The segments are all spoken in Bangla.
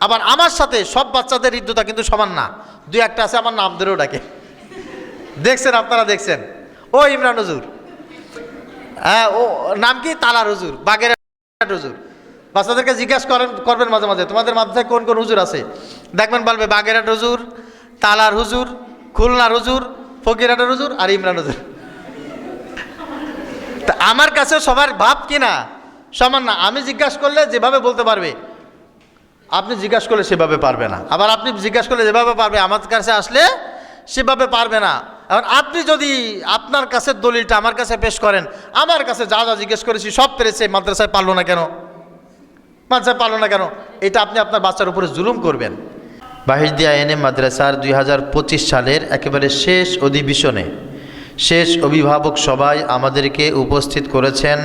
আবার আমার সাথে সব বাচ্চাদের হৃদ্যতা কিন্তু সমান না, দুই একটা আছে আমার নাম ধরেও ডাকে। দেখছেন, আপনারা দেখছেন, ও ইমরান হুজুর, হ্যাঁ, ও নাম কি, তালার হুজুর, বাগেরহাট হুজুর। বাচ্চাদেরকে জিজ্ঞাসা করবেন মাঝে মাঝে, তোমাদের মাদ্রাসায় কোন কোন হুজুর আছে, দেখবেন বলবে বাগেরহাট হুজুর, তালার হুজুর, খুলনার হুজুর, ফকিরহাটের হুজুর আর ইমরান হুজুর। তা আমার কাছে সবার ভাব কিনা সমান না। আমি জিজ্ঞাসা করলে যেভাবে বলতে পারবে, আপনি জিজ্ঞাসা করলে সেভাবে পারবে না। আবার আপনি জিজ্ঞাসা করলে যেভাবে পারবে, আমার কাছে আসলে সেভাবে পারবে না। এখন আপনি যদি আপনার কাছে দলিলটা আমার কাছে পেশ করেন, আমার কাছে যা যা জিজ্ঞেস করেছি সব পেরেছে, মাদ্রাসায় পারলো না কেন, মাদ্রাসায় পারলো না কেন, এটা আপনি আপনার বাচ্চার উপরে জুলুম করবেন। বাহিরদিয়া এনএম মাদ্রাসার 2025 সালের একেবারে শেষ অধিবেশনে শেষ অভিভাবক সবাই আমাদেরকে উপস্থিত করেছেন,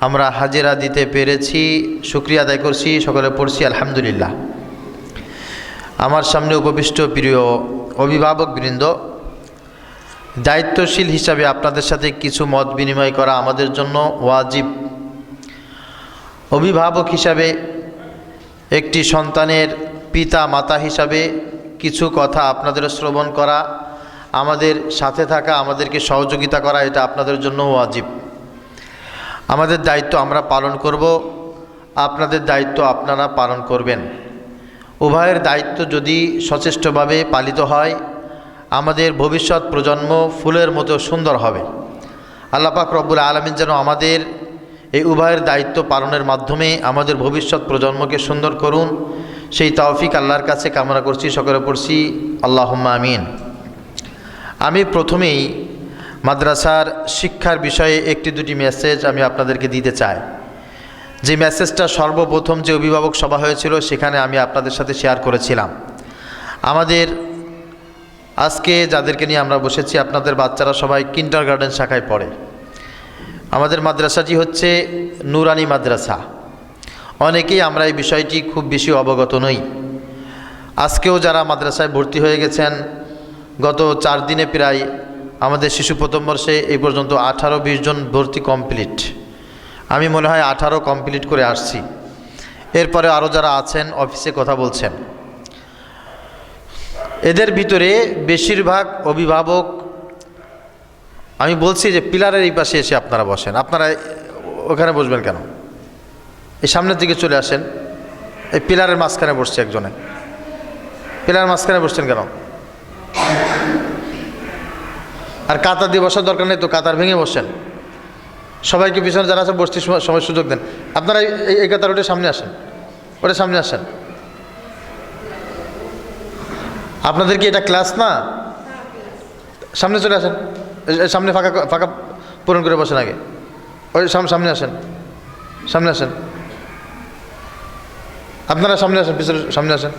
আমরা হাজিরা দিতে পেরেছি, শুকরিয়া আদায় করছি, সকলে পড়ছি আলহামদুলিল্লাহ। আমার সামনে উপবিষ্ট প্রিয় অভিভাবকবৃন্দ, দায়িত্বশীল হিসাবে আপনাদের সাথে কিছু মত বিনিময় করা আমাদের জন্য ওয়াজিব। অভিভাবক হিসাবে, একটি সন্তানের পিতা মাতা হিসাবে কিছু কথা আপনাদের শ্রবণ করা, আমাদের সাথে থাকা, আমাদেরকে সহযোগিতা করা, এটা আপনাদের জন্য ওয়াজিব। আমাদের দায়িত্ব আমরা পালন করব, আপনাদের দায়িত্ব আপনারা পালন করবেন। উভয়ের দায়িত্ব যদি সচেষ্টভাবে পালিত হয়, আমাদের ভবিষ্যৎ প্রজন্ম ফুলের মতো সুন্দর হবে। আল্লাহ পাক রব্বুল আলামিন যেন আমাদের এই উভয়ের দায়িত্ব পালনের মাধ্যমে আমাদের ভবিষ্যৎ প্রজন্মকে সুন্দর করুন, সেই তৌফিক আল্লাহর কাছে কামনা করছি, সকলে পড়ছি আল্লাহুম্মা আমিন। আমি প্রথমেই মাদ্রাসার শিক্ষার বিষয়ে একটি দুটি মেসেজ আমি আপনাদেরকে দিতে চাই। যে মেসেজটা সর্বপ্রথম যে অভিভাবক সভা হয়েছিল সেখানে আমি আপনাদের সাথে শেয়ার করেছিলাম। আমাদের আজকে যাদেরকে নিয়ে আমরা বসেছি, আপনাদের বাচ্চারা সবাই কিন্ডারগার্টেন শাখায় পড়ে। আমাদের মাদ্রাসাটি হচ্ছে নুরানি মাদ্রাসা। অনেকেই আমরা এই বিষয়টি খুব বেশি অবগত নই। আজকেও যারা মাদ্রাসায় ভর্তি হয়ে গেছেন, গত 4 দিনে প্রায় আমাদের শিশু প্রথম বর্ষে এই পর্যন্ত 18-20 জন ভর্তি কমপ্লিট। আমি মনে হয় 18 কমপ্লিট করে আসছি। এরপরে আরও যারা আছেন অফিসে কথা বলছেন। এদের ভিতরে বেশিরভাগ অভিভাবক, আমি বলছি যে পিলারের এই পাশে এসে আপনারা বসেন। আপনারা ওখানে বসবেন কেন? এই সামনের দিকে চলে আসেন। এই পিলারের মাঝখানে বসছে একজনে, পিলারের মাঝখানে বসছেন কেন? আর কাতার দিয়ে বসার দরকার নেই তো, কাতার ভেঙে বসেন। সবাইকে পিছনে যারা আছে বসতে সময় সুযোগ দেন। আপনারা এই কাতার ওটা সামনে আসেন, ওটা সামনে আসেন। আপনাদের কি এটা ক্লাস না? সামনে চলে আসেন, সামনে ফাঁকা ফাঁকা পূরণ করে বসেন আগে। ওই সামনে আসেন, সামনে আসেন। আপনারা সামনে আসেন, পিছনে সামনে আসেন।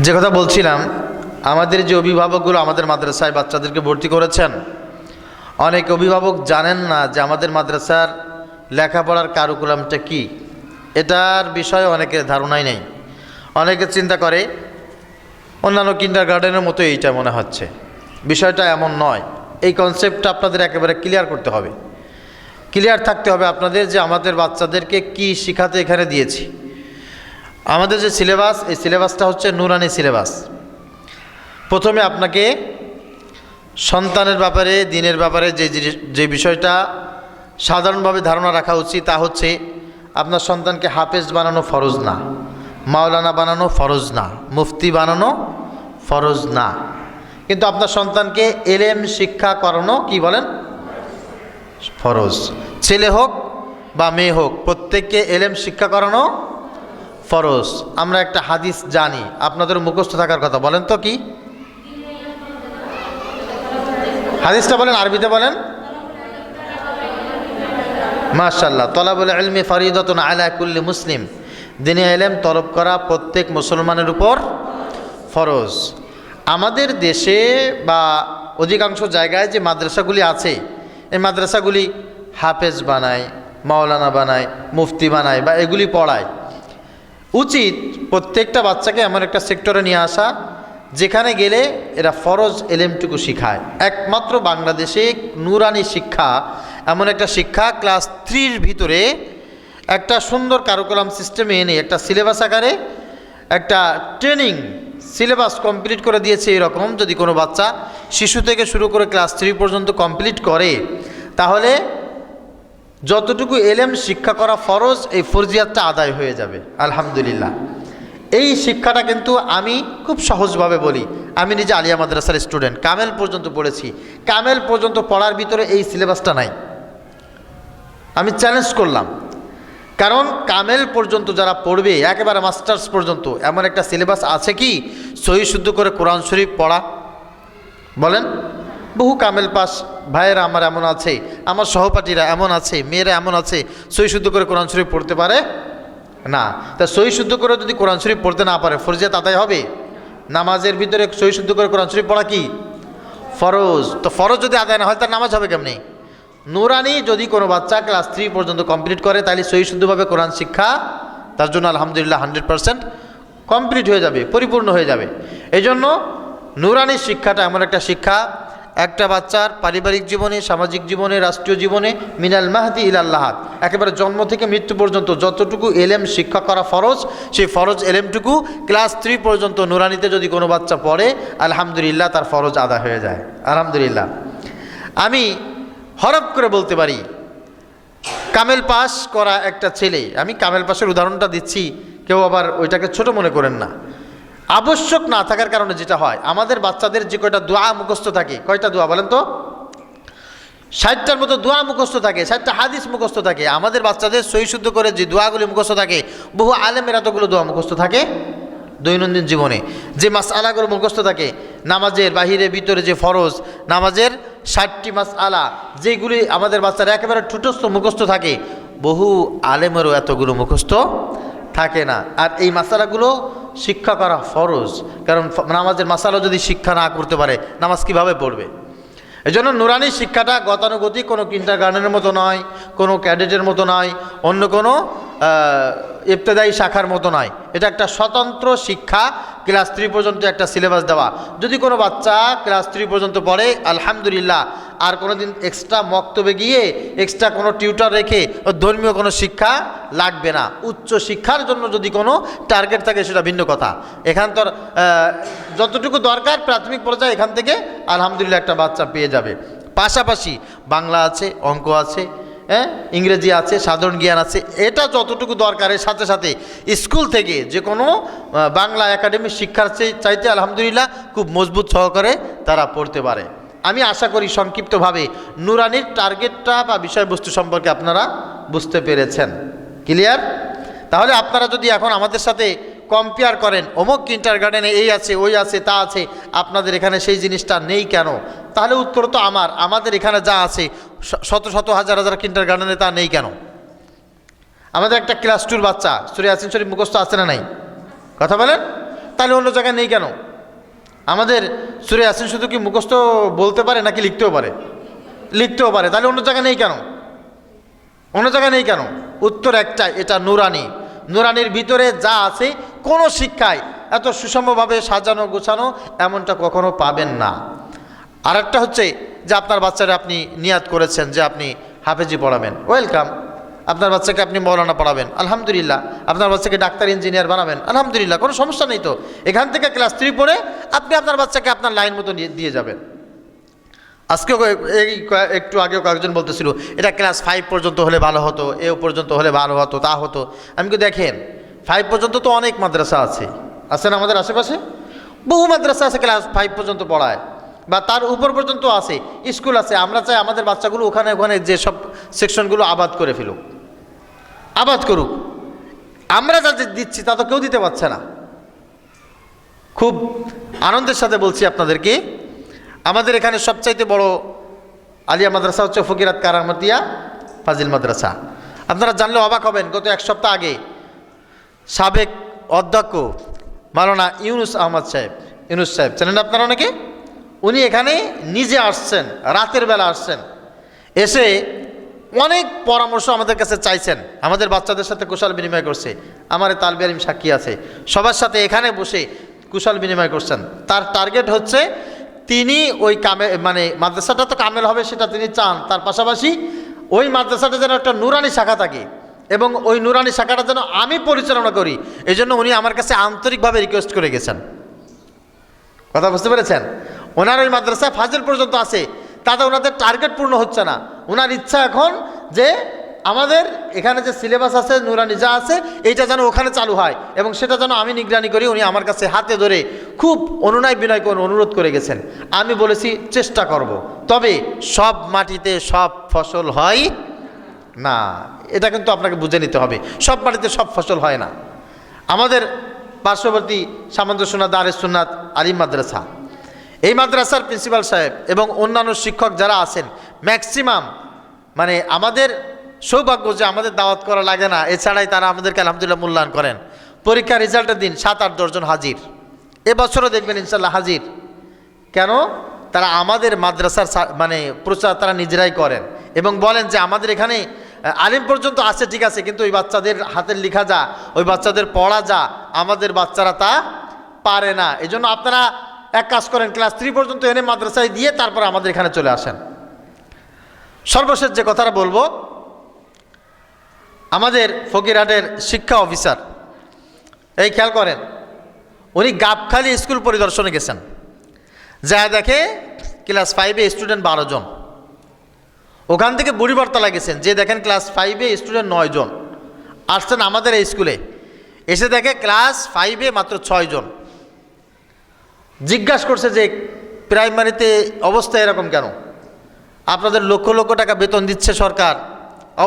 যে কথা বলছিলাম, আমাদের যে অভিভাবকগুলো আমাদের মাদ্রাসায় বাচ্চাদেরকে ভর্তি করেছেন, অনেক অভিভাবক জানেন না যে আমাদের মাদ্রাসার লেখাপড়ার কারিকুলামটা কি। এটার বিষয়ে অনেকের ধারণাই নেই। অনেকে চিন্তা করে অন্যান্য কিন্ডারগার্টেনের মতো এইটা মনে হচ্ছে। বিষয়টা এমন নয়। এই কনসেপ্টটা আপনাদের একেবারে ক্লিয়ার করতে হবে, ক্লিয়ার থাকতে হবে আপনাদের যে আমাদের বাচ্চাদেরকে কি শিখাতে এখানে দিয়েছি। আমাদের যে সিলেবাস, এই সিলেবাসটা হচ্ছে নুরানি সিলেবাস। প্রথমে আপনাকে সন্তানের ব্যাপারে, দিনের ব্যাপারে যে বিষয়টা সাধারণভাবে ধারণা রাখা উচিত তা হচ্ছে, আপনার সন্তানকে হাফেজ বানানো ফরজ না, মাওলানা বানানো ফরজ না, মুফতি বানানো ফরজ না, কিন্তু আপনার সন্তানকে এলেম শিক্ষা করানো কি বলেন ফরজ। ছেলে হোক বা মেয়ে হোক, প্রত্যেককে এলেম শিক্ষা করানো ফরজ। আমরা একটা হাদিস জানি, আপনাদের মুখস্থ থাকার কথা। বলেন তো কি হাদিসটা? বলেন, আরবিতে বলেন। মাশাআল্লাহ। তলাবুল ইলমি ফরিদাতুন আলা কুল্লি মুসলিম। দ্বীনি ইলম তলব করা প্রত্যেক মুসলমানের উপর ফরজ। আমাদের দেশে বা অধিকাংশ জায়গায় যে মাদ্রাসাগুলি আছে, এই মাদ্রাসাগুলি হাফেজ বানায়, মাওলানা বানায়, মুফতি বানায় বা এগুলি পড়ায়। উচিত প্রত্যেকটা বাচ্চাকে এমন একটা সেক্টরে নিয়ে আসা যেখানে গেলে এরা ফরজ এলেমটুকু শিখায়। একমাত্র বাংলাদেশে নুরানি শিক্ষা এমন একটা শিক্ষা ক্লাস 3-র ভিতরে একটা সুন্দর কারিকুলাম সিস্টেমে এনে একটা সিলেবাস আকারে একটা ট্রেনিং সিলেবাস কমপ্লিট করে দিয়েছে। এরকম যদি কোনো বাচ্চা শিশু থেকে শুরু করে ক্লাস 3 পর্যন্ত কমপ্লিট করে, তাহলে যতটুকু এলেম শিক্ষা করা ফরজ, এই ফরজিয়াতটা আদায় হয়ে যাবে আলহামদুলিল্লাহ। এই শিক্ষাটা কিন্তু আমি খুব সহজভাবে বলি, আমি নিজে আলিয়া মাদ্রাসার স্টুডেন্ট, কামেল পর্যন্ত পড়েছি। কামেল পর্যন্ত পড়ার ভিতরে এই সিলেবাসটা নাই। আমি চ্যালেঞ্জ করলাম, কারণ কামেল পর্যন্ত যারা পড়বে একেবারে মাস্টার্স পর্যন্ত এমন একটা সিলেবাস আছে কি সহি শুদ্ধ করে কোরআন শরীফ পড়া? বলেন। বহু কামেল পাস ভাইয়েরা আমার এমন আছে, আমার সহপাঠীরা এমন আছে, মেয়েরা এমন আছে সহি শুদ্ধ করে কোরআন শরীফ পড়তে পারে না। তা সহি শুদ্ধ করে যদি কোরআন শরীফ পড়তে না পারে ফরজিয়াত আদায় হবে? নামাজের ভিতরে সহি শুদ্ধ করে কোরআন শরীফ পড়া কি ফরজ? তো ফরজ যদি আদায় না হয় তার নামাজ হবে কেমনি? নুরানি যদি কোনো বাচ্চা ক্লাস 3 পর্যন্ত কমপ্লিট করে, তাহলে সহি শুদ্ধভাবে কোরআন শিক্ষা তার জন্য আলহামদুলিল্লাহ 100% কমপ্লিট হয়ে যাবে, পরিপূর্ণ হয়ে যাবে। এই জন্য নুরানি শিক্ষাটা এমন একটা শিক্ষা, একটা বাচ্চার পারিবারিক জীবনে, সামাজিক জীবনে, রাষ্ট্রীয় জীবনে মিনাল মাহদি ইলাল লাহাদ, একেবারে জন্ম থেকে মৃত্যু পর্যন্ত যতটুকু এলেম শিক্ষা করা ফরজ, সেই ফরজ এলেমটুকু ক্লাস 3 পর্যন্ত নুরানিতে যদি কোনো বাচ্চা পড়ে, আলহামদুলিল্লাহ তার ফরজ আদা হয়ে যায় আলহামদুলিল্লাহ। আমি হরফ করে বলতে পারি, কামেল পাস করা একটা ছেলে, আমি কামেল পাসের উদাহরণটা দিচ্ছি, কেউ আবার ওইটাকে ছোট মনে করেন না। আবশ্যক না থাকার কারণে যেটা হয়, আমাদের বাচ্চাদের যে কয়টা দোয়া মুখস্থ থাকে, কয়টা দোয়া বলেন তো? 60টার মতো দোয়া মুখস্থ থাকে, 60টা হাদিস মুখস্থ থাকে। আমাদের বাচ্চাদের সহি শুদ্ধ করে যে দোয়াগুলি মুখস্থ থাকে, বহু আলেমের এতগুলো দোয়া মুখস্থ থাকে দৈনন্দিন জীবনে। যে মাসআলাগুলো মুখস্থ থাকে, নামাজের বাহিরে ভিতরে যে ফরজ, নামাজের 60টি মাসআলা যেগুলি আমাদের বাচ্চারা একেবারে ঠুটস্থ মুখস্থ থাকে, বহু আলেমেরও এতগুলো মুখস্থ থাকে না। আর এই মাসালাগুলো শিক্ষা করা ফরজ, কারণ নামাজের মাসালা যদি শিক্ষা না করতে পারে নামাজ কীভাবে পড়বে? এই জন্য নুরানি শিক্ষাটা গতানুগতিক কোনো কিন্ডারগার্টেনের মতো নয়, কোনো ক্যাডেটের মতো নয়, অন্য কোনো ইবতেদায়ী শাখার মতো নয়। এটা একটা স্বতন্ত্র শিক্ষা, ক্লাস 3 পর্যন্ত একটা সিলেবাস দেওয়া। যদি কোনো বাচ্চা ক্লাস 3 পর্যন্ত পড়ে আলহামদুলিল্লাহ, আর কোনো দিন এক্সট্রা মক্তবে গিয়ে এক্সট্রা কোনো টিউটর রেখে ধর্মীয় কোনো শিক্ষা লাগবে না। উচ্চ শিক্ষার জন্য যদি কোনো টার্গেট থাকে সেটা ভিন্ন কথা। এখান তো যতটুকু দরকার প্রাথমিক পর্যায়ে এখান থেকে আলহামদুলিল্লাহ একটা বাচ্চা পেয়ে যাবে। পাশাপাশি বাংলা আছে, অঙ্ক আছে, ইংরেজি আছে, সাধারণ জ্ঞান আছে, এটা যতটুকু দরকারের সাথে সাথে স্কুল থেকে যে কোনো বাংলা একাডেমিক শিক্ষার চাইতে আলহামদুলিল্লাহ খুব মজবুত সহকারে তারা পড়তে পারে। আমি আশা করি সংক্ষিপ্তভাবে নুরানির টার্গেটটা বা বিষয়বস্তু সম্পর্কে আপনারা বুঝতে পেরেছেন। ক্লিয়ার? তাহলে আপনারা যদি এখন আমাদের সাথে কম্পেয়ার করেন, অমুক কিন্ডারগার্টেনে এই আছে, ওই আছে, তা আছে, আপনাদের এখানে সেই জিনিসটা নেই কেন? তাহলে উত্তর তো আমাদের এখানে যা আছে শত শত হাজার হাজার কিন্ডারগার্টেনে তা নেই কেন? আমাদের একটা ক্লাস 2-র বাচ্চা সূরা ইয়াসিন শরীফ মুখস্থ আছে না নাই? কথা বলেন। তাহলে অন্য জায়গায় নেই কেন? আমাদের সূরা ইয়াসিন শুধু কি মুখস্থ বলতে পারে নাকি লিখতেও পারে? লিখতেও পারে। তাহলে অন্য জায়গায় নেই কেন? অন্য জায়গায় নেই কেন? উত্তর একটাই, এটা নুরানি। নুরানির ভিতরে যা আছে কোনো শিক্ষায় এত সুষমভাবে সাজানো গোছানো এমনটা কখনো পাবেন না। আর একটা হচ্ছে যে আপনার বাচ্চারা আপনি নিয়াত করেছেন যে আপনি হাফেজি পড়াবেন, ওয়েলকাম। আপনার বাচ্চাকে আপনি মৌলানা পড়াবেন, আলহামদুলিল্লাহ। আপনার বাচ্চাকে ডাক্তার ইঞ্জিনিয়ার বানাবেন, আলহামদুলিল্লাহ, কোনো সমস্যা নেই তো। এখান থেকে ক্লাস 3 পড়ে আপনি আপনার বাচ্চাকে আপনার লাইন মতো দিয়ে যাবেন। আজকেও একটু আগেও কয়েকজন বলতেছিল এটা ক্লাস 5 পর্যন্ত হলে ভালো হতো, এ পর্যন্ত হলে ভালো হতো, তা হতো। আমি কি দেখেন 5 পর্যন্ত তো অনেক মাদ্রাসা আছে না আমাদের আশেপাশে? বহু মাদ্রাসা আছে ক্লাস 5 পর্যন্ত পড়ায়, বা তার উপর পর্যন্ত আছে, স্কুল আছে। আমরা চাই আমাদের বাচ্চাগুলো ওখানে ওখানে যে সব সেকশনগুলো আবাদ করে ফেলুক, আবাদ করুক। আমরা যা দিচ্ছি তা তো কেউ দিতে পারছে না। খুব আনন্দের সাথে বলছি আপনাদেরকে, আমাদের এখানে সবচাইতে বড় আলিয়া মাদ্রাসা হচ্ছে ফকিরাত কারামতিয়া ফাজিল মাদ্রাসা। আপনারা জানলে অবাক হবেন, গত 1 সপ্তাহ আগে সাবেক অধ্যক্ষ মাওলানা ইউনুস সাহেব জানেন আপনারা অনেকে, উনি এখানে নিজে আসছেন, রাতের বেলা আসছেন, এসে অনেক পরামর্শ আমাদের কাছে চাইছেন, আমাদের বাচ্চাদের সাথে কুশল বিনিময় করছে। আমার তালবে আলিম সাক্ষী আছে, সবার সাথে এখানে বসে কুশল বিনিময় করছেন। তার টার্গেট হচ্ছে তিনি ওই মানে মাদ্রাসাটা তো কামেল হবে সেটা তিনি চান, তার পাশাপাশি ওই মাদ্রাসাটা যেন একটা নুরানি শাখা থাকে এবং ওই নুরানি শাখাটা যেন আমি পরিচালনা করি, এই জন্য উনি আমার কাছে আন্তরিকভাবে রিকোয়েস্ট করে গেছেন। কথা বুঝতে পেরেছেন? ওনার ওই মাদ্রাসায় ফাজিল পর্যন্ত আছে, তাতে ওনাদের টার্গেট পূর্ণ হচ্ছে না। ওনার ইচ্ছা এখন যে আমাদের এখানে যে সিলেবাস আছে নুরানি যা আছে এইটা যেন ওখানে চালু হয় এবং সেটা যেন আমি নিগরানি করি। উনি আমার কাছে হাতে ধরে খুব অনুনয় বিনয় করে অনুরোধ করে গেছেন। আমি বলেছি চেষ্টা করব, তবে সব মাটিতে সব ফসল হয় না, এটা কিন্তু আপনাকে বুঝে নিতে হবে। সব মাটিতে সব ফসল হয় না। আমাদের পার্শ্ববর্তী সামন্তসোনা দারুস সুন্নাত আলিম মাদ্রাসা, এই মাদ্রাসার প্রিন্সিপাল সাহেব এবং অন্যান্য শিক্ষক যারা আছেন ম্যাক্সিমাম, মানে আমাদের সৌভাগ্য যে আমাদের দাওয়াত করা লাগে না, এছাড়াই তারা আমাদেরকে আলহামদুলিল্লাহ মূল্যায়ন করেন। পরীক্ষা রেজাল্টের দিন 7-8 জন হাজির, এবছরও দেখবেন ইনশাল্লাহ হাজির। কেন? তারা আমাদের মাদ্রাসার মানে প্রচার তারা নিজেরাই করেন এবং বলেন যে আমাদের এখানে আলিম পর্যন্ত আছে ঠিক আছে, কিন্তু ওই বাচ্চাদের হাতের লেখা যা, ওই বাচ্চাদের পড়া যা, আমাদের বাচ্চারা তা পারে না। এই জন্য আপনারা এক কাজ করেন, ক্লাস 3 পর্যন্ত এনে মাদ্রাসায় দিয়ে তারপর আমাদের এখানে চলে আসেন। সর্বশেষ যে কথাটা বলবো, আমাদের ফকিরহাটের শিক্ষা অফিসার, এই খেয়াল করেন, উনি গাবখালী স্কুল পরিদর্শনে গেছেন, যা দেখে ক্লাস 5-এ স্টুডেন্ট 12 জন। ওখান থেকে বুড়িবরতলা গেছেন, যে দেখেন ক্লাস 5-এ স্টুডেন্ট 9 জন। আসছেন আমাদের এই স্কুলে, এসে দেখে ক্লাস 5-এ মাত্র 6 জন। জিজ্ঞাসা করছে যে প্রাইমারিতে অবস্থা এরকম কেন? আপনাদের লক্ষ লক্ষ টাকা বেতন দিচ্ছে সরকার,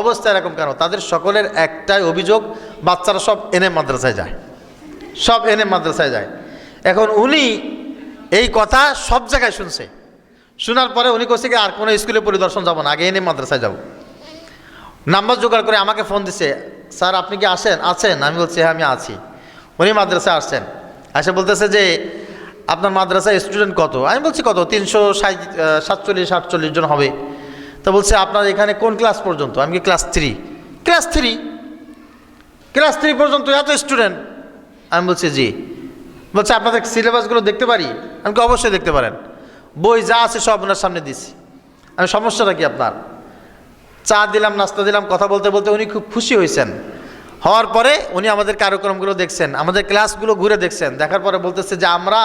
অবস্থা এরকম কেন? তাদের সকলের একটাই অভিযোগ, বাচ্চারা সব এনএম মাদ্রাসায় যায়, সব এনএম মাদ্রাসায় যায়। এখন উনি এই কথা সব জায়গায় শুনছে, শোনার পরে উনি কইছে কি আর কোনো স্কুলে পরিদর্শন যাব না, আগে এনএম মাদ্রাসায় যাব। নাম্বার জোগাড় করে আমাকে ফোন দিছে, স্যার আপনি কি আছেন? আমি বলছি হ্যাঁ আমি আছি। উনি মাদ্রাসায় আসছেন, এসে বলতেছে যে আপনার মাদ্রাসায় স্টুডেন্ট কত? আমি বলছি কত, 347-48 জন হবে। তো বলছে আপনার এখানে কোন ক্লাস পর্যন্ত? আমি কি ক্লাস 3? ক্লাস 3 পর্যন্ত এত স্টুডেন্ট? আমি বলছি জি। বলছে আপনাদের সিলেবাসগুলো দেখতে পারি? আমি কি অবশ্যই দেখতে পারেন, বই যা আছে সব ওনার সামনে দিছি। আমি সমস্যাটা কি আপনার? চা দিলাম, নাস্তা দিলাম, কথা বলতে বলতে উনি খুব খুশি হয়েছেন। হওয়ার পরে উনি আমাদের কার্যক্রমগুলো দেখছেন, আমাদের ক্লাসগুলো ঘুরে দেখছেন, দেখার পরে বলতেছে যে আমরা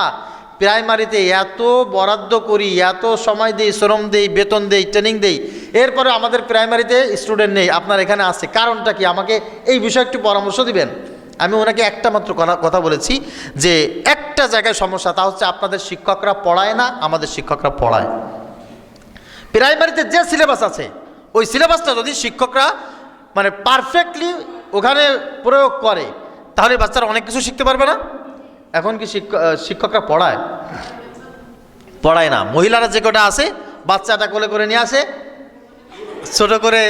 প্রাইমারিতে এত বরাদ্দ করি, এত সময় দিই, শ্রম দিই, বেতন দিই, ট্রেনিং দিই, এরপরে আমাদের প্রাইমারিতে স্টুডেন্ট নেই, আপনার এখানে আছে, কারণটা কি? আমাকে এই বিষয়ে একটু পরামর্শ দিবেন। আমি ওনাকে একটা মাত্র কথা বলেছি যে একটা জায়গায় সমস্যা, তা হচ্ছে আপনাদের শিক্ষকরা পড়ায় না, আমাদের শিক্ষকরা পড়ায়। প্রাইমারিতে যে সিলেবাস আছে ওই সিলেবাসটা যদি শিক্ষকরা মানে পারফেক্টলি ওখানে প্রয়োগ করে, তাহলে বাচ্চারা অনেক কিছু শিখতে পারবে না। এখন কি শিক্ষকরা পড়ায় না। মহিলারা যে কটা আছে বাচ্চাটা কোলে করে নিয়ে আসে, ছোট করে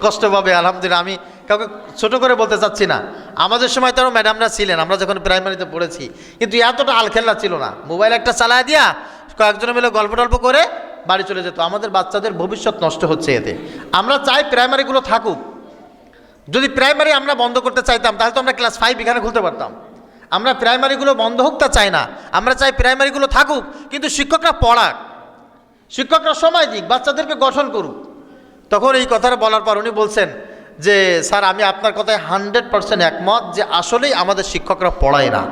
কষ্ট পাবে। আলহামদুলিল্লাহ, আমি কাউকে ছোট করে বলতে চাচ্ছি না, আমাদের সময় তো ম্যাডামরা ছিলেন, আমরা যখন প্রাইমারিতে পড়েছি, কিন্তু এতটা আলখেল্লা ছিল না। মোবাইল একটা চালায় দিয়া কয়েকজনে মিলে গল্প টল্প করে বাড়ি চলে যেত। আমাদের বাচ্চাদের ভবিষ্যৎ নষ্ট হচ্ছে এতে। আমরা চাই প্রাইমারিগুলো থাকুক। যদি প্রাইমারি আমরা বন্ধ করতে চাইতাম তাহলে তো আমরা ক্লাস 5 এখানে খুলতে পারতাম। আমরা প্রাইমারিগুলো বন্ধ হোক তা চাই না, আমরা চাই প্রাইমারিগুলো থাকুক, কিন্তু শিক্ষকরা পড়াক, শিক্ষকরা সময় দিক, বাচ্চাদেরকে গঠন করুক। তখন এই কথাটা বলার পর উনি বলছেন যে স্যার আমি আপনার কথায় 100% একমত, যে আসলেই আমাদের শিক্ষকরা পড়ায় না।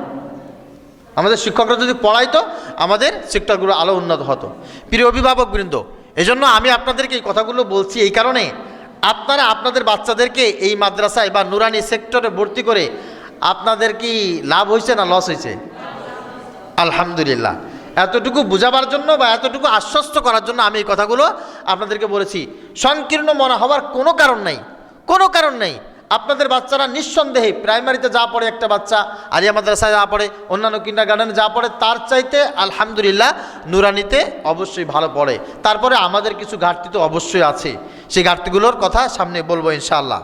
আমাদের শিক্ষকরা যদি পড়াইতো আমাদের শিক্ষকগুলো আলো উন্নত হতো। প্রিয় অভিভাবকবৃন্দ, এজন্য আমি আপনাদেরকে এই কথাগুলো বলছি এই কারণে, আপনারা আপনাদের বাচ্চাদেরকে এই মাদ্রাসায় বা নুরানি সেক্টরে ভর্তি করে আপনাদের কি লাভ হয়েছে না লস হয়েছে? আলহামদুলিল্লাহ। এতটুকু বোঝাবার জন্য বা এতটুকু আশ্বস্ত করার জন্য আমি এই কথাগুলো আপনাদেরকে বলেছি। সংকীর্ণ মনে হওয়ার কোনো কারণ নেই। আপনাদের বাচ্চারা নিঃসন্দেহে প্রাইমারিতে যা পড়ে একটা বাচ্চা, আলিয়া মাদ্রাসায় যা পড়ে, অন্যান্য কিন্ডারগার্টেনে যা পড়ে, তার চাইতে আলহামদুলিল্লাহ নুরানিতে অবশ্যই ভালো পড়ে। তারপরে আমাদের কিছু ঘাটতি তো অবশ্যই আছে, সেই ঘাটতিগুলোর কথা সামনে বলবো ইনশাআল্লাহ।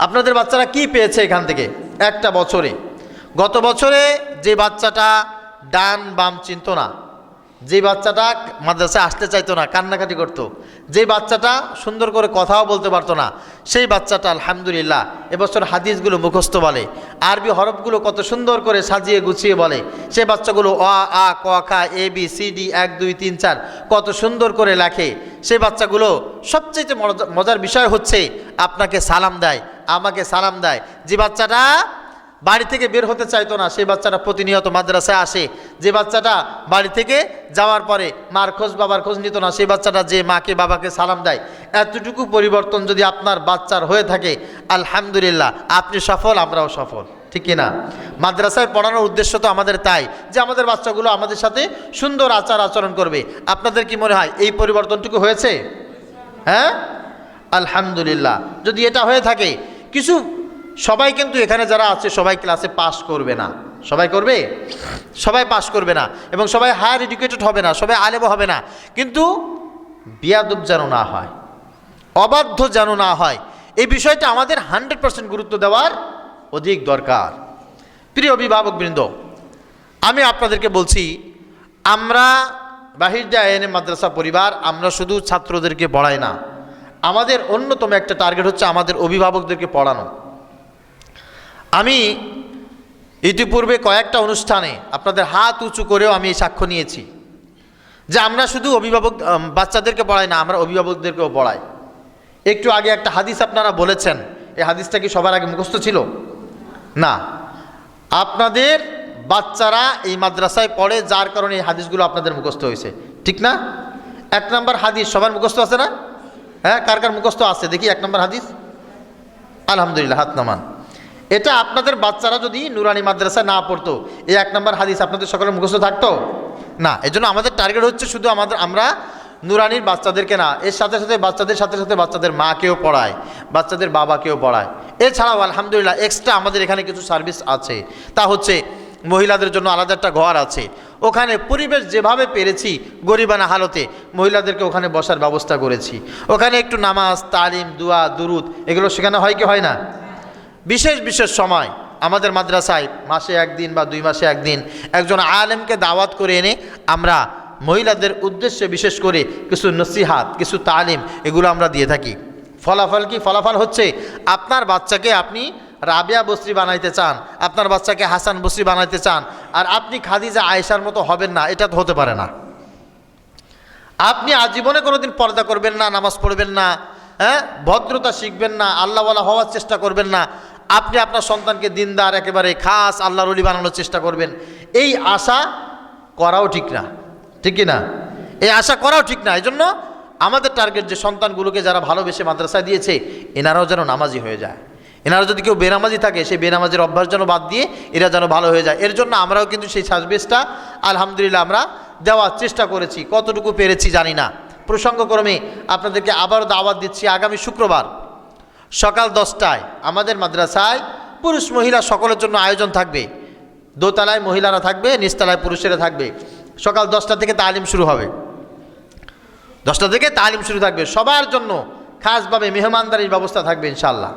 আপনাদের বাচ্চারা কি পেয়েছে এখান থেকে একটা বছরে? গত বছরে যে বাচ্চাটা ডান বাম চিনত না, যে বাচ্চাটা মাদ্রাসায় আসতে চাইতো না, কান্নাকাটি করতো, যে বাচ্চাটা সুন্দর করে কথাও বলতে পারতো না, সেই বাচ্চাটা আলহামদুলিল্লাহ এবছর হাদিসগুলো মুখস্থ বলে, আরবি হরফগুলো কত সুন্দর করে সাজিয়ে গুছিয়ে বলে, সে বাচ্চাগুলো অ আ ক খ এ বি সি ডি 1 2 3 4 কত সুন্দর করে লেখে। সেই বাচ্চাগুলো সবচেয়ে মজার বিষয় হচ্ছে আপনাকে সালাম দেয়, আমাকে সালাম দেয়। যে বাচ্চাটা বাড়ি থেকে বের হতে চাইতো না, সেই বাচ্চাটা প্রতিনিয়ত মাদ্রাসায় আসে। যে বাচ্চাটা বাড়ি থেকে যাওয়ার পরে মার খোঁজ বাবার খোঁজ নিত না, সেই বাচ্চাটা যে মাকে বাবাকে সালাম দেয়। এতটুকু পরিবর্তন যদি আপনার বাচ্চার হয়ে থাকে, আলহামদুলিল্লাহ আপনি সফল, আমরাও সফল, ঠিক কিনা? মাদ্রাসায় পড়ানোর উদ্দেশ্য তো আমাদের তাই যে আমাদের বাচ্চাগুলো আমাদের সাথে সুন্দর আচার আচরণ করবে। আপনাদের কি মনে হয় এই পরিবর্তনটুকু হয়েছে? হ্যাঁ, আলহামদুলিল্লাহ। যদি এটা হয়ে থাকে, কিছু সবাই কিন্তু এখানে যারা আছে সবাই ক্লাসে পাস করবে না। সবাই করবে? সবাই পাস করবে না, এবং সবাই হায়ার এডুকেটেড হবে না, সবাই আলেমও হবে না। কিন্তু বিয়াদব যেন না হয়, অবাধ্য যেন না হয়, এই বিষয়টা আমাদের 100% গুরুত্ব দেওয়ার অধিক দরকার। প্রিয় অভিভাবকবৃন্দ, আমি আপনাদেরকে বলছি, আমরা বাহিরদা এএনএম মাদ্রাসা পরিবার, আমরা শুধু ছাত্রদেরকে পড়াই না, আমাদের অন্যতম একটা টার্গেট হচ্ছে আমাদের অভিভাবকদেরকে পড়ানো। আমি ইতিপূর্বে কয়েকটা অনুষ্ঠানে আপনাদের হাত উঁচু করেও আমি সাক্ষ্য নিয়েছি যে আমরা শুধু বাচ্চাদেরকে পড়াই না, আমরা অভিভাবকদেরকেও পড়াই। একটু আগে একটা হাদিস আপনারা বলেছেন, এই হাদিসটা কি সবার আগে মুখস্থ ছিল? না, আপনাদের বাচ্চারা এই মাদ্রাসায় পড়ে, যার কারণে এই হাদিসগুলো আপনাদের মুখস্থ হয়েছে, ঠিক না? 1 নম্বর হাদিস সবার মুখস্থ আছে না? হ্যাঁ, কার কার মুখস্থ আছে দেখি 1 নম্বর হাদিস? আলহামদুলিল্লাহ, হাত নামান। এটা আপনাদের বাচ্চারা যদি নুরানি মাদ্রাসায় না পড়তো, এই 1 নম্বর হাদিস আপনাদের সকলের মুখস্থ থাকতো না। এজন্য আমাদের টার্গেট হচ্ছে শুধু আমরা নুরানির বাচ্চাদেরকে না, এর সাথে সাথে বাচ্চাদের সাথে সাথে বাচ্চাদের মাকেও পড়ায়, বাচ্চাদের বাবাকেও পড়ায়। এছাড়াও আলহামদুলিল্লাহ এক্সট্রা আমাদের এখানে কিছু সার্ভিস আছে। তা হচ্ছে মহিলাদের জন্য আলাদা একটা ঘর আছে, ওখানে পরিবেশ যেভাবে পেরেছি গরিবানা হালতে মহিলাদেরকে ওখানে বসার ব্যবস্থা করেছি। ওখানে একটু নামাজ, তালিম, দুয়া, দুরুদ এগুলো শেখানো হয় কি হয় না? বিশেষ বিশেষ সময় আমাদের মাদ্রাসায় মাসে 1 দিন বা 2 মাসে 1 দিন একজন আলেমকে দাওয়াত করে এনে আমরা মহিলাদের উদ্দেশ্যে বিশেষ করে কিছু নসিহাত, কিছু তালিম এগুলো আমরা দিয়ে থাকি। ফলাফল কি? ফলাফল হচ্ছে আপনার বাচ্চাকে আপনি রাবিয়া বসরি বানাইতে চান, আপনার বাচ্চাকে হাসান বসরি বানাইতে চান, আর আপনি খাদিজা আয়েশার মতো হবেন না, এটা তো হতে পারে না। আপনি আজীবনে কোনোদিন পর্দা করবেন না, নামাজ পড়বেন না, হ্যাঁ, ভদ্রতা শিখবেন না, আল্লাহওয়ালা হওয়ার চেষ্টা করবেন না, আপনি আপনার সন্তানকে দিনদার একেবারে খাস আল্লাহর ওলি বানানোর চেষ্টা করবেন, এই আশা করাও ঠিক না, ঠিক কি না? এই আশা করাও ঠিক না। এই জন্য আমাদের টার্গেট যে সন্তানগুলোকে যারা ভালোবেসে মাদ্রাসায় দিয়েছে এনারাও যেন নামাজি হয়ে যায়। এনারা যদি কেউ বেনামাজি থাকে, সেই বেনামাজির অভ্যাস যেন বাদ দিয়ে এরা যেন ভালো হয়ে যায়। এর জন্য আমরাও কিন্তু সেই সার্ভিসটা আলহামদুলিল্লাহ আমরা দেওয়ার চেষ্টা করেছি, কতটুকু পেরেছি জানি না। প্রসঙ্গক্রমে আপনাদেরকে আবারও দাওয়াত দিচ্ছি, আগামী শুক্রবার সকাল 10টায় আমাদের মাদ্রাসায় পুরুষ মহিলা সকলের জন্য আয়োজন থাকবে। দোতলায় মহিলারা থাকবে, নিচতলায় পুরুষেরা থাকবে। সকাল 10টা থেকে তালিম শুরু হবে, 10টা থেকে তালিম শুরু থাকবে। সবার জন্য খাসভাবে মেহমানদারির ব্যবস্থা থাকবে ইনশাআল্লাহ।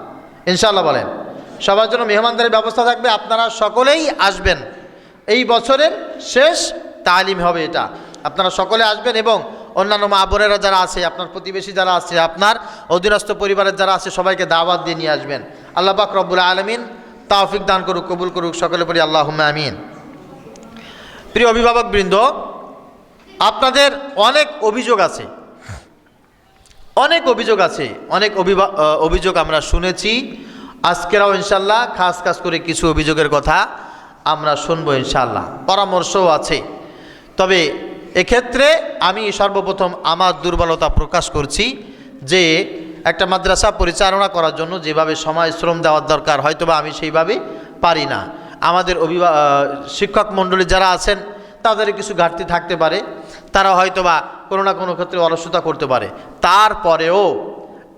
ইনশাআল্লাহ বলেন, সবার জন্য মেহমানদারির ব্যবস্থা থাকবে। আপনারা সকলেই আসবেন, এই বছরের শেষ তালিম হবে এটা। আপনারা সকলে আসবেন এবং অন্যান্য মা বোনেরা যারা আছে, আপনার প্রতিবেশী যারা আছে, আপনার অধীনস্থ পরিবারের যারা আছে সবাইকে দাওয়াত দিয়ে নিয়ে আসবেন। আল্লাহ পাক রব্বুল আলামিন তৌফিক দান করুক, কবুল করুক, সকলে পড়ি আল্লাহুম্মা আমিন। প্রিয় অভিভাবকবৃন্দ, আপনাদের অনেক অভিযোগ আছে, অনেক অভিযোগ আমরা শুনেছি। আজকেরাও ইনশাল্লাহ খাস করে কিছু অভিযোগের কথা আমরা শুনবো ইনশাল্লাহ, পরামর্শও আছে। তবে এক্ষেত্রে আমি সর্বপ্রথম আমার দুর্বলতা প্রকাশ করছি যে একটা মাদ্রাসা পরিচালনা করার জন্য যেভাবে সময় শ্রম দেওয়ার দরকার হয়তোবা আমি সেইভাবে পারি না। আমাদের শিক্ষক মণ্ডলী যারা আছেন তাদের কিছু ঘাটতি থাকতে পারে, তারা হয়তোবা কোনো না কোনো ক্ষেত্রে অলসতা করতে পারে। তারপরেও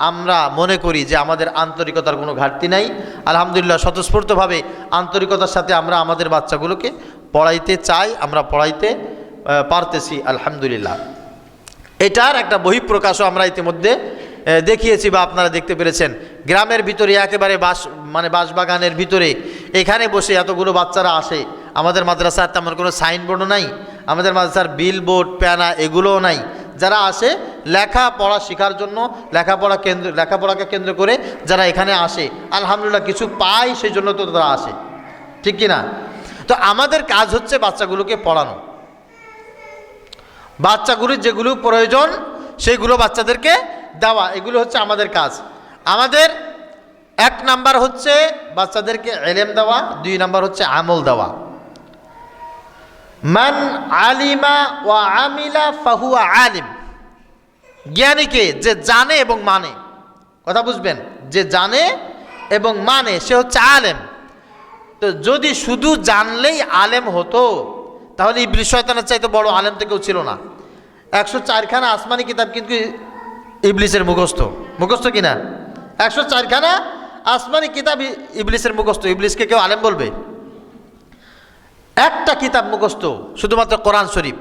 আমরা মনে করি যে আমাদের আন্তরিকতার কোনো ঘাটতি নাই। আলহামদুলিল্লাহ স্বতঃস্ফূর্তভাবে আন্তরিকতার সাথে আমরা আমাদের বাচ্চাগুলোকে পড়াইতে চাই, আমরা পড়াইতে পারতেছি আলহামদুলিল্লাহ। এটার একটা বহিঃপ্রকাশও আমরা ইতিমধ্যে দেখিয়েছি বা আপনারা দেখতে পেরেছেন। গ্রামের ভিতরে একেবারে বাঁশবাগানের ভিতরে এখানে বসে এতগুলো বাচ্চারা আসে। আমাদের মাদ্রাসার তেমন কোনো সাইনবোর্ডও নাই, আমাদের মাদ্রাসার বিলবোর্ড প্যানা এগুলোও নাই। যারা আসে লেখাপড়া শেখার জন্য, লেখাপড়াকে কেন্দ্র করে যারা এখানে আসে, আলহামদুলিল্লাহ কিছু পায়, সেই জন্য তো তারা আসে, ঠিক কি না? তো আমাদের কাজ হচ্ছে বাচ্চাগুলোকে পড়ানো, বাচ্চাগুলির যেগুলো প্রয়োজন সেইগুলো বাচ্চাদেরকে দেওয়া, এগুলো হচ্ছে আমাদের কাজ। আমাদের 1 নাম্বার হচ্ছে বাচ্চাদেরকে ইলম দেওয়া, 2 নাম্বার হচ্ছে আমল দেওয়া। মান আলিমা ওয়া আমিলা ফাহুয়া আলিম। জ্ঞানীকে, যে জানে এবং মানে, কথা বুঝবেন, যে জানে এবং মানে সে হচ্ছে আলেম। তো যদি শুধু জানলেই আলেম হতো তাহলে ইবলিস শয়তানের চাইতে বড় আলেম তো কেউ ছিল না। 104খানা আসমানি কিতাব কিন্তু ইবলিসের মুখস্থ কিনা? 104খানা আসমানি কিতাব ইবলিসের মুখস্থ। ইবলিসকে কেউ আলেম বলবে? একটা কিতাব মুখস্থ, শুধুমাত্র কোরআন শরীফ।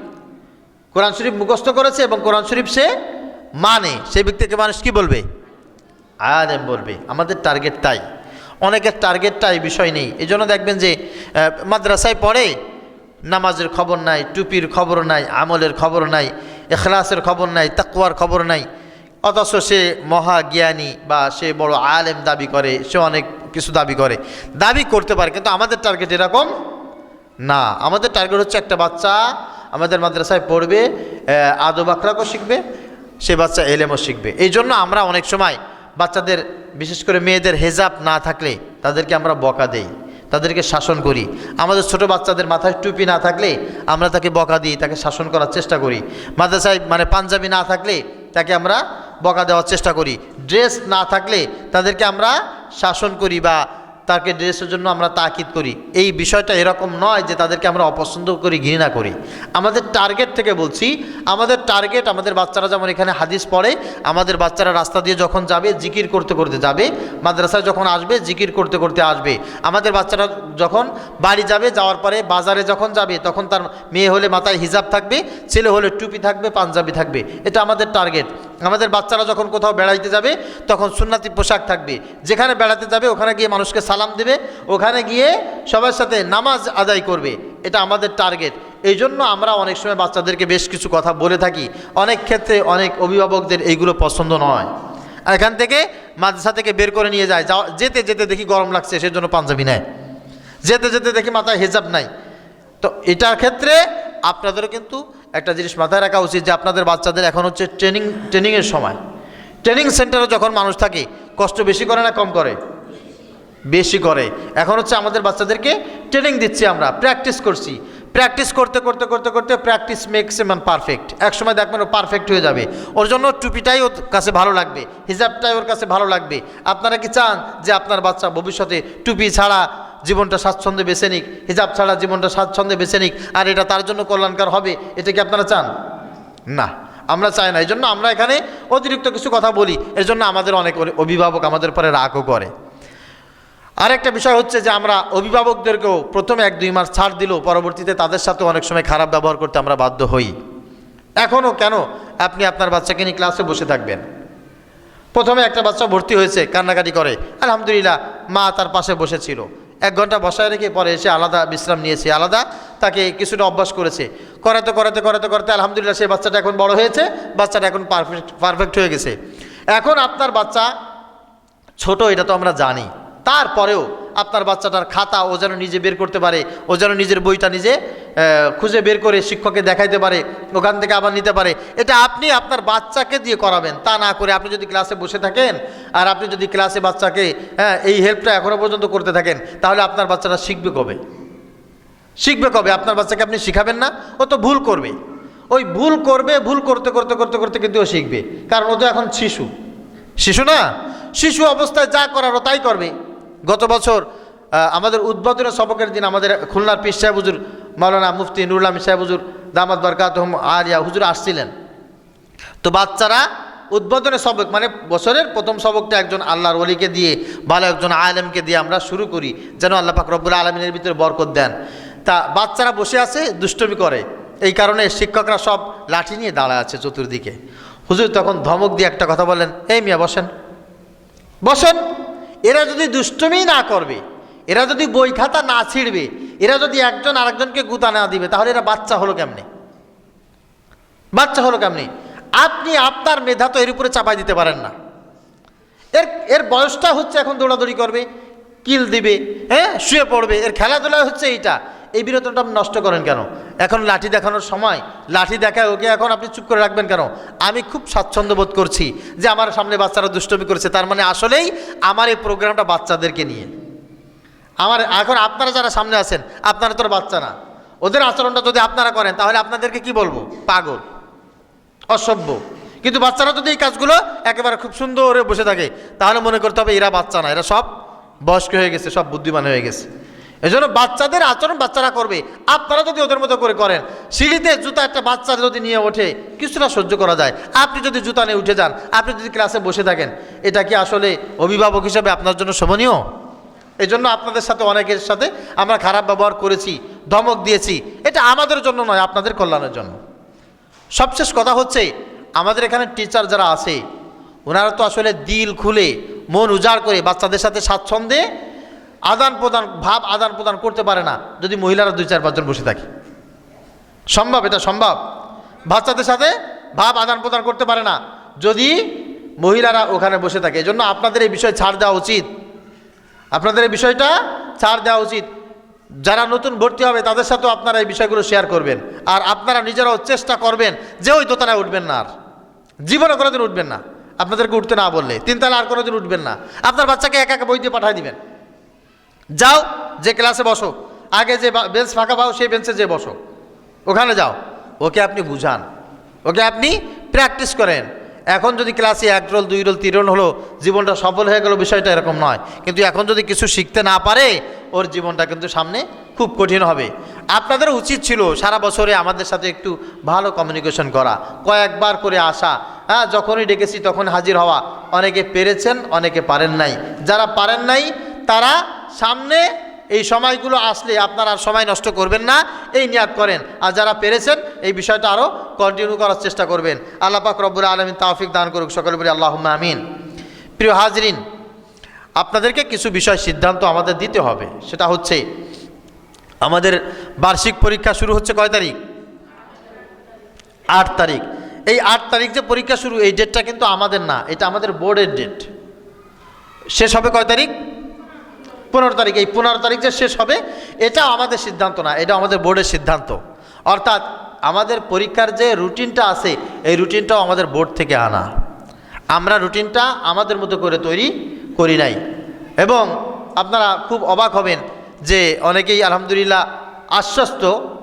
কোরআন শরীফ মুখস্থ করেছে এবং কোরআন শরীফ সে মানে, সেই ব্যক্তিকে মানুষ কি বলবে? আলেম বলবে। আমাদের টার্গেট তাই। অনেকের টার্গেটটা এই বিষয় নেই। এই জন্য দেখবেন যে মাদ্রাসায় পড়ে, নামাজের খবর নাই, টুপির খবর নাই, আমলের খবর নাই, ইখলাসের খবর নাই, তাকওয়ার খবর নাই, অথচ সে মহাজ্ঞানী বা সে বড় আলেম দাবি করে, সে অনেক কিছু দাবি করতে পারে, কিন্তু আমাদের টার্গেট এরকম না। আমাদের টার্গেট হচ্ছে একটা বাচ্চা আমাদের মাদ্রাসায় পড়বে, আদব আখলাকও শিখবে, সে বাচ্চা এলেমও শিখবে। এই জন্য আমরা অনেক সময় বাচ্চাদের, বিশেষ করে মেয়েদের হেজাব না থাকলে তাদেরকে আমরা বকা দেই, তাদেরকে শাসন করি। আমাদের ছোট বাচ্চাদের মাথায় টুপি না থাকলে আমরা তাকে বকা দিই, তাকে শাসন করার চেষ্টা করি। মাদ্রাসায় পাঞ্জাবি না থাকলে তাকে আমরা বকা দেওয়ার চেষ্টা করি। ড্রেস না থাকলে তাদেরকে আমরা শাসন করি বা তাকে ড্রেসের জন্য আমরা তাকিদ করি। এই বিষয়টা এরকম নয় যে তাদেরকে আমরা অপছন্দ করি, ঘৃণা করি। আমাদের টার্গেট থেকে বলছি, আমাদের টার্গেট, আমাদের বাচ্চারা যেমন এখানে হাদিস পড়ে, আমাদের বাচ্চারা রাস্তা দিয়ে যখন যাবে জিকির করতে করতে যাবে, মাদ্রাসায় যখন আসবে জিকির করতে করতে আসবে। আমাদের বাচ্চারা যখন বাড়ি যাবে, যাওয়ার পরে বাজারে যখন যাবে, তখন তার মেয়ে হলে মাথায় হিজাব থাকবে, ছেলে হলে টুপি থাকবে, পাঞ্জাবি থাকবে। এটা আমাদের টার্গেট। আমাদের বাচ্চারা যখন কোথাও বেড়াইতে যাবে তখন সুন্নাতি পোশাক থাকবে। যেখানে বেড়াতে যাবে ওখানে গিয়ে মানুষকে সালাম দেবে, ওখানে গিয়ে সবার সাথে নামাজ আদায় করবে। এটা আমাদের টার্গেট। এই জন্য আমরা অনেক সময় বাচ্চাদেরকে বেশ কিছু কথা বলে থাকি। অনেক ক্ষেত্রে অনেক অভিভাবকদের এইগুলো পছন্দ নয়। এখান থেকে মাদ্রাসা থেকে বের করে নিয়ে যায়, যেতে যেতে দেখি গরম লাগছে সেজন্য পাঞ্জাবি নেয়, যেতে যেতে দেখি মাথায় হিজাব নাই। তো এটার ক্ষেত্রে আপনাদেরও কিন্তু একটা জিনিস মাথায় রাখা উচিত যে আপনাদের বাচ্চাদের এখন হচ্ছে ট্রেনিংয়ের সময়। ট্রেনিং সেন্টারে যখন মানুষ থাকে কষ্ট বেশি করে না কম করে? বেশি করে। এখন হচ্ছে আমাদের বাচ্চাদেরকে ট্রেনিং দিচ্ছি, আমরা প্র্যাকটিস করছি। প্র্যাকটিস করতে করতে করতে করতে practice makes a man perfect. এক সময় দেখবেন ও পারফেক্ট হয়ে যাবে। ওর জন্য টুপিটাই ওর কাছে ভালো লাগবে, হিজাবটাই ওর কাছে ভালো লাগবে। আপনারা কি চান যে আপনার বাচ্চা ভবিষ্যতে টুপি ছাড়া জীবনটা স্বাচ্ছন্দ্যে বেছে নিক, হিজাব ছাড়া জীবনটা স্বাচ্ছন্দ্যে বেছে নিক, আর এটা তার জন্য কল্যাণকর হবে? এটা কি আপনারা চান? না, আমরা চাই না। এই জন্য আমরা এখানে অতিরিক্ত কিছু কথা বলি। এর জন্য আমাদের অনেক অভিভাবক আমাদের পরে রাগও করে। আরেকটা বিষয় হচ্ছে যে আমরা অভিভাবকদেরকেও প্রথমে 1-2 মাস ছাড় দিলেও পরবর্তীতে তাদের সাথে অনেক সময় খারাপ ব্যবহার করতে আমরা বাধ্য হই। এখনও কেন আপনি আপনার বাচ্চাকে নিয়ে ক্লাসে বসে থাকবেন? প্রথমে একটা বাচ্চা ভর্তি হয়েছে, কান্নাকাটি করে, আলহামদুলিল্লাহ মা তার পাশে বসেছিল, 1 ঘন্টা বসায় রেখে পরে এসে আলাদা বিশ্রাম নিয়েছে, আলাদা তাকে কিছুটা অভ্যাস করেছে, করাতে করাতে করাতে করাতে আলহামদুলিল্লাহ সেই বাচ্চাটা এখন বড় হয়েছে, বাচ্চাটা এখন পারফেক্ট হয়ে গেছে। এখন আপনার বাচ্চা ছোট, এটা তো আমরা জানি, তারপরেও আপনার বাচ্চাটার খাতা ও যেন নিজে বের করতে পারে, ও যেন নিজের বইটা নিজে খুঁজে বের করে শিক্ষককে দেখাইতে পারে, ওখান থেকে আবার নিতে পারে। এটা আপনি আপনার বাচ্চাকে দিয়ে করাবেন। তা না করে আপনি যদি ক্লাসে বসে থাকেন আর আপনি যদি ক্লাসে বাচ্চাকে এই হেল্পটা এখনও পর্যন্ত করতে থাকেন, তাহলে আপনার বাচ্চাটা শিখবে কবে? আপনার বাচ্চাকে আপনি শিখাবেন না, ও তো ভুল করবে। ওই ভুল করবে, ভুল করতে করতে করতে করতে কিন্তু ও শিখবে। কারণ ও তো এখন শিশু না, শিশু অবস্থায় যা করার ও তাই করবে। গত বছর আমাদের উদ্বোধনের সবকের দিন আমাদের খুলনার পীর সাহেব হুজুর মাওলানা মুফতি নুরুল আমিন সাহেব হুজুর দামাত বারকাতুহুম আলিয়া হুজুর আসছিলেন। তো বাচ্চারা উদ্বোধনের সবক, বছরের প্রথম সবকটা একজন আল্লাহর ওলিকে দিয়ে, ভালো একজন আলেমকে দিয়ে আমরা শুরু করি, যেন আল্লাহ পাক রব্বুল আলামিনের ভিতরে বরকত দেন। তা বাচ্চারা বসে আছে, দুষ্টমি করে। এই কারণে শিক্ষকরা সব লাঠি নিয়ে দাঁড়ায় আছে চতুর্দিকে। হুজুর তখন ধমক দিয়ে একটা কথা বললেন, এই মিয়া বসেন। এরা যদি দুষ্টমি না করবে, এরা যদি বই খাতা না ছিঁড়বে, এরা যদি একজন আরেকজনকে গুতা না দিবে, তাহলে এরা বাচ্চা হলো কেমনে? বাচ্চা হলো কেমনি? আপনি আপনার মেধা তো এর উপরে চাপাই দিতে পারেন না। এর বয়সটা হচ্ছে এখন দৌড়াদৌড়ি করবে, কিল দিবে, হ্যাঁ, শুয়ে পড়বে, এর খেলাধুলা হচ্ছে এইটা। এই বিরতিটা আপনি নষ্ট করেন কেন? এখন লাঠি দেখানোর সময়, লাঠি দেখায় ওকে এখন আপনি চুপ করে রাখবেন কেন? আমি খুব স্বাচ্ছন্দ্য বোধ করছি যে আমার সামনে বাচ্চারা দুষ্টমি করেছে, তার মানে আসলেই আমার এই প্রোগ্রামটা বাচ্চাদেরকে নিয়ে। আমার এখন আপনারা যারা সামনে আছেন, আপনারা তো বাচ্চা না, ওদের আচরণটা যদি আপনারা করেন তাহলে আপনাদেরকে কি বলবো? পাগল, অসভ্য। কিন্তু বাচ্চারা যদি এই কাজগুলো একেবারে খুব সুন্দর বসে থাকে, তাহলে মনে করতে হবে এরা বাচ্চা না, এরা সব বয়স্ক হয়ে গেছে, সব বুদ্ধিমান হয়ে গেছে। এই জন্য বাচ্চাদের আচরণ বাচ্চারা করবে, আপনারা যদি ওদের মতো করে করেন। সিঁড়িতে জুতা একটা বাচ্চা যদি নিয়ে ওঠে কিছুটা সহ্য করা যায়, আপনি যদি জুতা নিয়ে উঠে যান, আপনি যদি ক্লাসে বসে থাকেন, এটা কি আসলে অভিভাবক হিসাবে আপনার জন্য শোভনীয়? এই জন্য আপনাদের সাথে অনেকের সাথে আমরা খারাপ ব্যবহার করেছি, ধমক দিয়েছি, এটা আমাদের জন্য নয়, আপনাদের কল্যাণের জন্য। সবশেষ কথা হচ্ছে, আমাদের এখানে টিচার যারা আছে ওনারা তো আসলে দিল খুলে মন উজাড় করে বাচ্চাদের সাথে স্বাচ্ছন্দ্যে ভাব আদান প্রদান করতে পারে না যদি মহিলারা 2-4-5 জন বসে থাকে। সম্ভব? এটা সম্ভব? বাচ্চাদের সাথে ভাব আদান প্রদান করতে পারে না যদি মহিলারা ওখানে বসে থাকে। এই জন্য আপনাদের এই বিষয়ে ছাড় দেওয়া উচিত, আপনাদের এই বিষয়টা ছাড় দেওয়া উচিত। যারা নতুন ভর্তি হবে তাদের সাথেও আপনারা এই বিষয়গুলো শেয়ার করবেন, আর আপনারা নিজেরাও চেষ্টা করবেন যে ওই দোতলায় উঠবেন না, আর জীবনে কোনোদিন উঠবেন না। আপনাদেরকে উঠতে না বললে 3 তলা আর কোনোদিন উঠবেন না। আপনার বাচ্চাকে একা একা বই দিয়ে পাঠিয়ে দিবেন, যাও যে ক্লাসে বসো, আগে যে বেঞ্চ ফাঁকা পাও সেই বেঞ্চে যে বসো, ওখানে যাও। ওকে আপনি বুঝান, ওকে আপনি প্র্যাকটিস করেন। এখন যদি ক্লাসে 1 রোল 2 রোল 3 রোল হলো, জীবনটা সফল হয়ে গেল, বিষয়টা এরকম নয়। কিন্তু এখন যদি কিছু শিখতে না পারে, ওর জীবনটা কিন্তু সামনে খুব কঠিন হবে। আপনাদের উচিত ছিল সারা বছরে আমাদের সাথে একটু ভালো কমিউনিকেশন করা, কয়েকবার করে আসা, হ্যাঁ, যখনই ডেকেছি তখন হাজির হওয়া। অনেকে পেরেছেন, অনেকে পারেন নাই। যারা পারেন নাই তারা সামনে এই সময়গুলো আসলে আপনারা আর সময় নষ্ট করবেন না, এই নিয়াত করেন। আর যারা পেরেছেন এই বিষয়টা আরও কন্টিনিউ করার চেষ্টা করবেন। আল্লাহ পাক রব্বুল আলামিন তৌফিক দান করুক, সকলে বলি আল্লাহুম্মা আমিন। প্রিয় হাজরিন, আপনাদেরকে কিছু বিষয় সিদ্ধান্ত আমাদের দিতে হবে। সেটা হচ্ছে, আমাদের বার্ষিক পরীক্ষা শুরু হচ্ছে কয় তারিখ? 8 তারিখ। এই 8 তারিখ যে পরীক্ষা শুরু, এই ডেটটা কিন্তু আমাদের না, এটা আমাদের বোর্ডের ডেট। শেষ হবে কয় তারিখ? 15 তারিখ। এই 15 তারিখ যে শেষ হবে, এটা আমাদের সিদ্ধান্ত না, এটা আমাদের বোর্ডের সিদ্ধান্ত। অর্থাৎ আমাদের পরীক্ষার যে রুটিনটা আছে, এই রুটিনটাও আমাদের বোর্ড থেকে আনা। আমরা রুটিনটা আমাদের মতো করে তৈরি করি নাই। এবং আপনারা খুব অবাক হবেন যে অনেকেই আলহামদুলিল্লাহ আশ্বস্ত,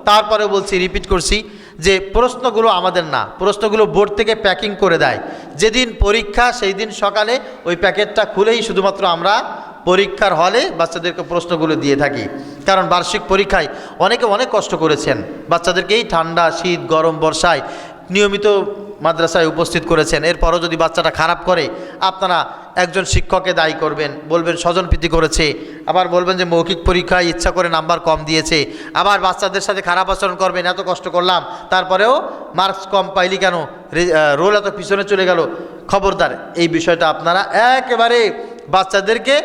তারপরে বলছি, রিপিট করছি, যে প্রশ্নগুলো আমাদের না, প্রশ্নগুলো বোর্ড থেকে প্যাকিং করে দেয়। যেদিন পরীক্ষা সেই দিন সকালে ওই প্যাকেটটা খুলেই শুধুমাত্র আমরা পরীক্ষার হলে বাচ্চাদেরকে প্রশ্নগুলো দিয়ে থাকি। কারণ বার্ষিক পরীক্ষায় অনেকে অনেক কষ্ট করেছেন, বাচ্চাদেরকে এই ঠান্ডা, শীত, গরম, বর্ষায় নিয়মিত মাদ্রাসায় উপস্থিত করেছেন। এরপরও যদি বাচ্চাটা খারাপ করে, আপনারা একজন শিক্ষককে দায়ী করবেন, বলবেন স্বজনপ্রীতি করেছে, আবার বলবেন যে মৌখিক পরীক্ষায় ইচ্ছা করে নাম্বার কম দিয়েছে, আবার বাচ্চাদের সাথে খারাপ আচরণ করবেন, এত কষ্ট করলাম তারপরেও মার্কস কম পাইলি কেন, রোল এত পিছনে চলে গেল। খবরদার, এই বিষয়টা আপনারা একেবারে বাচ্চাদেরকে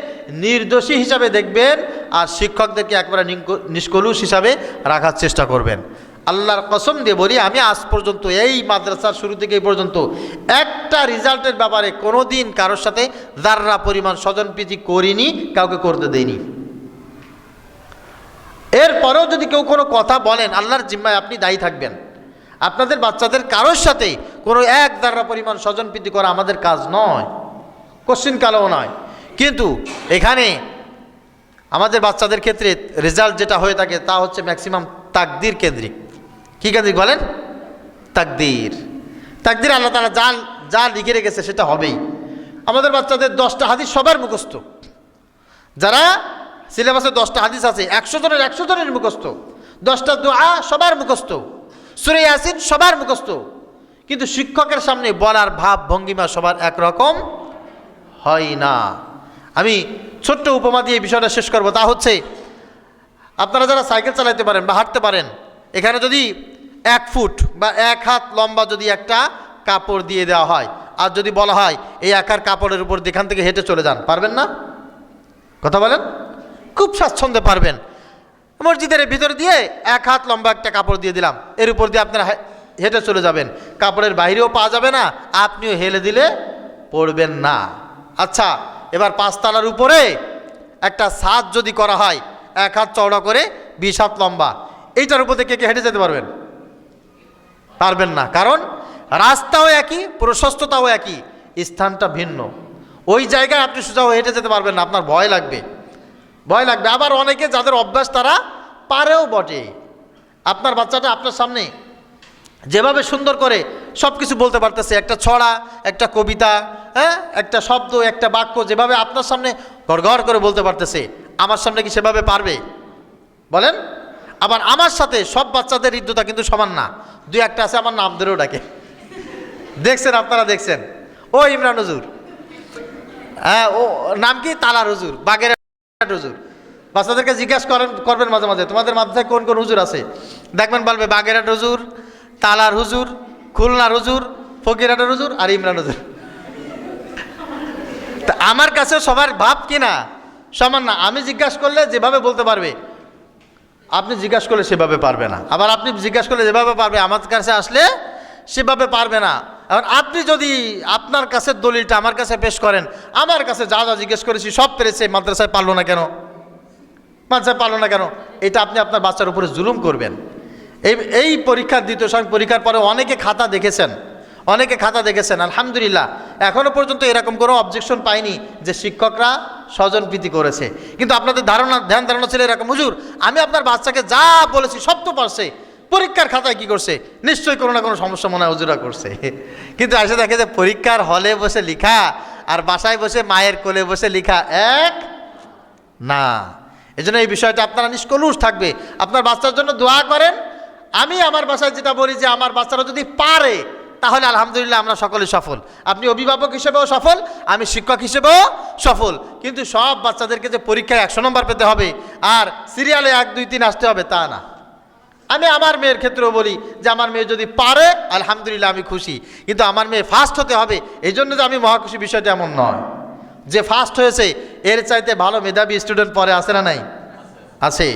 নির্দোষী হিসাবে দেখবেন, আর শিক্ষকদেরকে একবারে নিষ্কলুষ হিসাবে রাখার চেষ্টা করবেন। আল্লাহর কসম দিয়ে বলি, আমি আজ পর্যন্ত এই মাদ্রাসার শুরু থেকে এই পর্যন্ত একটা রেজাল্টের ব্যাপারে কোনো দিন কারোর সাথে যাররা পরিমাণ স্বজনপ্রীতি করিনি, কাউকে করতে দেইনি। এরপরেও যদি কেউ কোনো কথা বলেন, আল্লাহর জিম্মায় আপনি দায়ী থাকবেন। আপনাদের বাচ্চাদের কারোর সাথে কোনো এক যাররা পরিমাণ স্বজনপ্রীতি করা আমাদের কাজ নয়, কোশ্চিন কালেও নয়। কিন্তু এখানে আমাদের বাচ্চাদের ক্ষেত্রে রেজাল্ট যেটা হয়ে থাকে তা হচ্ছে ম্যাক্সিমাম তাকদীর কেন্দ্রিক। কী কেন্দ্রিক বলেন? তাকদীর। তাকদীর আল্লাহ তাআলা যা লিখে রেখেছে সেটা হবেই। আমাদের বাচ্চাদের 10টা হাদিস সবার মুখস্থ। যারা সিলেবাসে 10টা হাদিস আছে, 100 জনের 100 জনের মুখস্থ। 10টা দোয়া সবার মুখস্থ, সূরা ইয়াসিন সবার মুখস্থ। কিন্তু শিক্ষকের সামনে বলার ভাব ভঙ্গিমা সবার একরকম হয় না। আমি ছোট্ট উপমা দিয়ে এই বিষয়টা শেষ করব। তা হচ্ছে, আপনারা যারা সাইকেল চালাতে পারেন বা হাঁটতে পারেন, এখানে যদি 1 ফুট বা 1 হাত লম্বা যদি একটা কাপড় দিয়ে দেওয়া হয়, আর যদি বলা হয় এই একার কাপড়ের উপর এখান থেকে হেঁটে চলে যান, পারবেন না? কথা বলেন? খুব স্বাচ্ছন্দ্যে পারবেন। মসজিদের ভিতর দিয়ে 1 হাত লম্বা একটা কাপড় দিয়ে দিলাম, এর উপর দিয়ে আপনারা হেঁটে চলে যাবেন, কাপড়ের বাইরেও পাওয়া যাবে না, আপনিও হেলে দিলে পড়বেন না। আচ্ছা, এবার 5 তলার উপরে একটা ছাদ যদি করা হয় 1 হাত চওড়া করে 20 হাত লম্বা, এইটার উপর থেকে কে হেঁটে যেতে পারবেন? পারবেন না, কারণ রাস্তাও একই, প্রশস্ততাও একই, স্থানটা ভিন্ন। ওই জায়গায় আপনি সোজা হেঁটে যেতে পারবেন না, আপনার ভয় লাগবে, ভয় লাগবে। আবার অনেকে যাদের অভ্যাস তারা পারেও বটে। আপনার বাচ্চাটা আপনার সামনে যেভাবে সুন্দর করে সব কিছু বলতে পারতেছে, একটা ছড়া, একটা কবিতা, হ্যাঁ, একটা শব্দ, একটা বাক্য যেভাবে আপনার সামনে গড়গড় করে বলতে পারতেছে, আমার সামনে কি সেভাবে পারবে? বলেন। আবার আমার সাথে সব বাচ্চাদের হৃদ্যতা কিন্তু সমান না, 2-1টা আছে আমার নাম ধরেও ডাকে। দেখছেন, আপনারা দেখছেন, ও ইমরান হুজুর, হ্যাঁ, ও নাম কি? তালার হুজুর, বাগেরহাট হুজুর। বাচ্চাদেরকে জিজ্ঞাসা করবেন মাঝে মাঝে, তোমাদের মাথায় কোন কোন হুজুর আছে? দেখবেন বলবে বাগেরহাট হুজুর, তালার হুজুর, খুলনার হুজুর, ফকিরহাটের হুজুর আর ইমরান হুজুর। তা আমার কাছে সবার ভাব কিনা সমান না। আমি জিজ্ঞাসা করলে যেভাবে বলতে পারবে, আপনি জিজ্ঞাসা করলে সেভাবে পারবে না। আবার আপনি জিজ্ঞাসা করলে যেভাবে পারবে, আমার কাছে আসলে সেভাবে পারবে না। এখন আপনি যদি আপনার কাছে দলিলটা আমার কাছে পেশ করেন, আমার কাছে যা যা জিজ্ঞেস করেছি সব পেরেছে, মাদ্রাসায় পারলো না কেন, মাদ্রাসায় পারলো না কেন, এটা আপনি আপনার বাচ্চার উপরে জুলুম করবেন। এই পরীক্ষার দ্বিতীয় সময় পরীক্ষার পরে অনেকে খাতা দেখেছেন, আলহামদুলিল্লাহ এখনো পর্যন্ত এরকম কোনো অবজেকশন পাইনি যে শিক্ষকরা স্বজনপ্রীতি করেছে। কিন্তু আপনাদের ধ্যান ধারণা ছিল এরকম, হুজুর আমি আপনার বাচ্চাকে যা বলেছি সব তো পারছে, পরীক্ষার খাতায় কি করছে, নিশ্চয়ই কোনো না কোনো সমস্যা মনে হয় হুজুরা করছে। কিন্তু এসে দেখে যে পরীক্ষার হলে বসে লিখা আর বাসায় বসে মায়ের কোলে বসে লিখা এক না। এজন্য এই বিষয়টা আপনারা নিষ্কলুষ থাকবে। আপনার বাচ্চার জন্য দোয়া করেন। আমি আমার বাসায় যেটা বলি যে আমার বাচ্চারা যদি পারে তাহলে আলহামদুলিল্লাহ আমরা সকলে সফল। আপনি অভিভাবক হিসেবেও সফল, আমি শিক্ষক হিসেবেও সফল। কিন্তু সব বাচ্চাদেরকে যে পরীক্ষায় 100 নম্বর পেতে হবে আর সিরিয়ালে 1, 2, 3 আসতে হবে তা না। আমি আমার মেয়ের ক্ষেত্রেও বলি যে আমার মেয়ে যদি পারে আলহামদুলিল্লাহ আমি খুশি, কিন্তু আমার মেয়ে ফার্স্ট হতে হবে। এই জন্য যে আমি মহাখুশি, বিষয়টা এমন নয়। যে ফার্স্ট হয়েছে এর চাইতে ভালো মেধাবী স্টুডেন্ট পরে আছে না নাই? আছে।